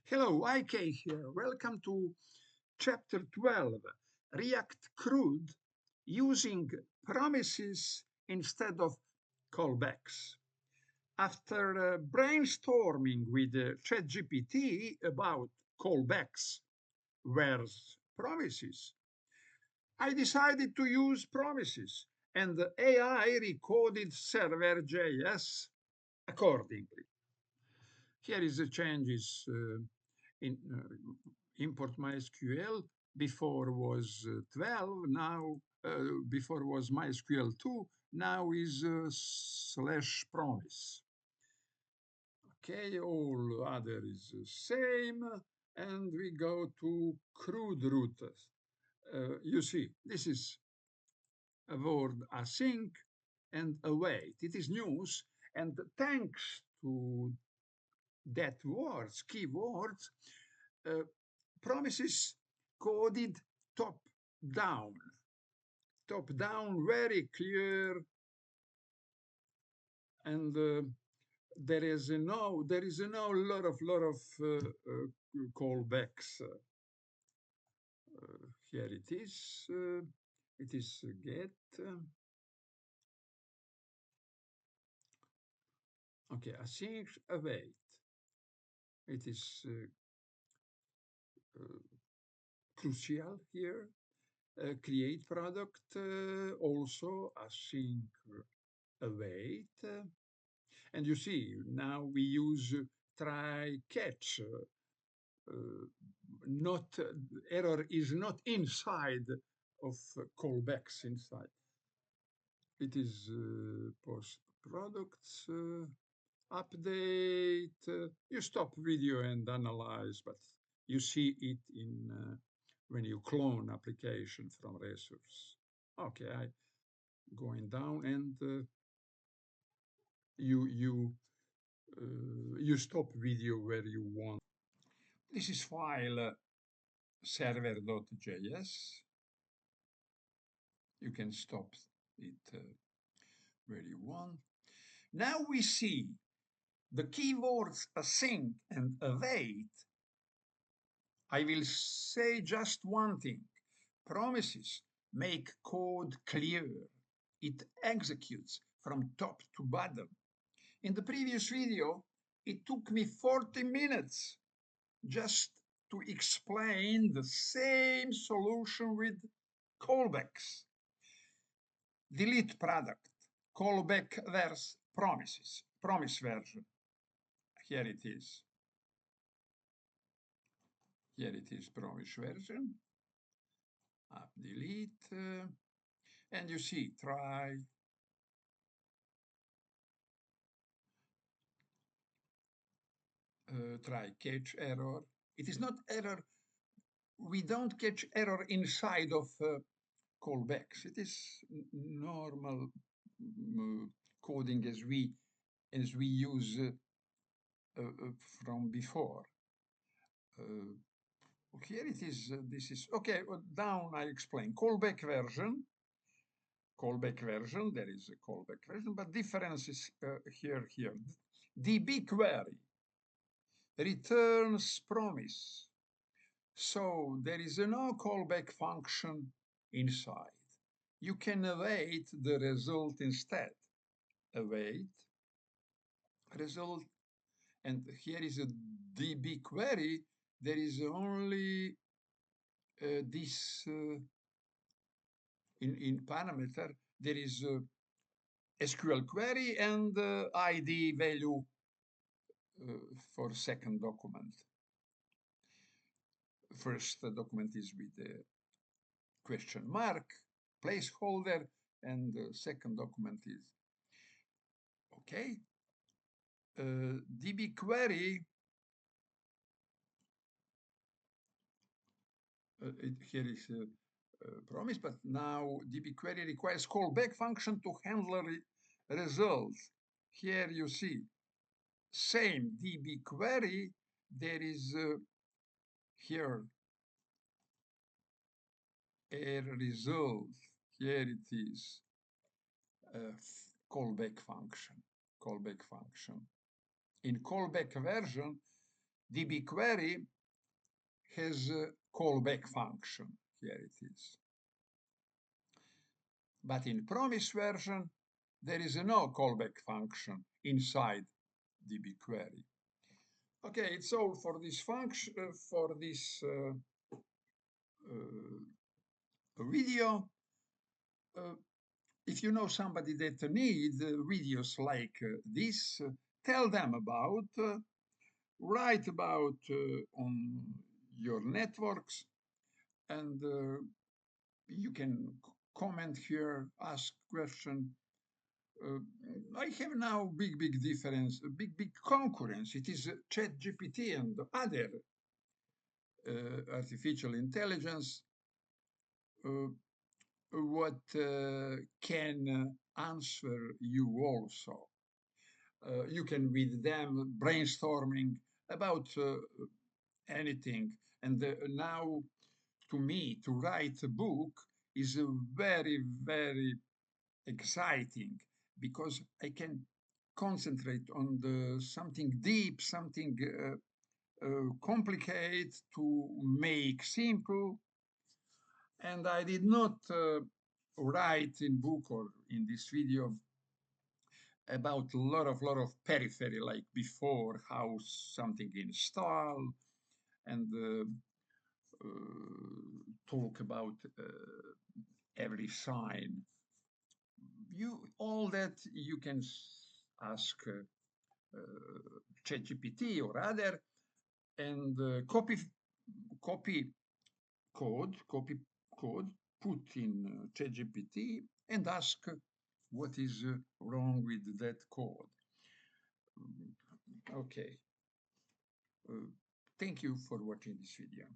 Hello, IK here. Welcome to Chapter 12, React CRUD using promises instead of callbacks. After brainstorming with ChatGPT about callbacks versus promises, I decided to use promises, and the AI recoded server.js accordingly. Here is the changes in import MySQL. Before was 12, now before was MySQL 2, now is slash promise. Okay, all other is the same, and we go to CRUD root. You see, this is a word async and await. It is news, and thanks to that words, keywords, uh, promises coded top down, very clear, and there is no lot of callbacks. Here it is. It is get. Okay, async await. It is crucial here. Create product also async await. And you see, now we use try catch. Not error is not inside of callbacks inside. It is post products update. You stop video and analyze, but you see it in when you clone application from resource. Okay, I going down and you stop video where you want. This is file server.js. You can stop it where you want. Now we see the keywords async and await. I will say just one thing. Promises make code clear. It executes from top to bottom. In the previous video, it took me 40 minutes just to explain the same solution with callbacks. Delete product, callback versus promises, promise version. Here it is. Here it is, promise version. Up, delete. And you see, try. Try catch error. It is not error. We don't catch error inside of callbacks. It is normal coding as we use from before. Here it is. This is okay. Down I explain callback version. Callback version. There is a callback version, but difference is here. DB query returns promise. So there is no callback function inside. You can await the result instead. Await result, and here is a DB query. There is only this in parameter. There is a SQL query and ID value for second document. First document is with the question mark, placeholder, and the second document is okay. DB query, here is a promise, but now DB query requires callback function to handle results. Here you see, same DB query, there is here a result. Here it is, callback function. In callback version, DB query has a callback function. Here it is. But in promise version, there is no callback function inside DB query. Okay, it's all for this function, for this video. If you know somebody that needs videos like this, tell them about, write about on your networks, and you can comment here, ask question. I have now big difference, big concurrence. It is ChatGPT and other artificial intelligence what can answer you also. You can with them brainstorming about anything. And now, to me, to write a book is very exciting because I can concentrate on something deep, something complicated to make simple. And I did not write in book or in this video about a lot of periphery like before, how something install and talk about every sign. All that you can ask ChatGPT or other, and copy copy code, put in ChatGPT and ask what is wrong with that code. Okay. Thank you for watching this video.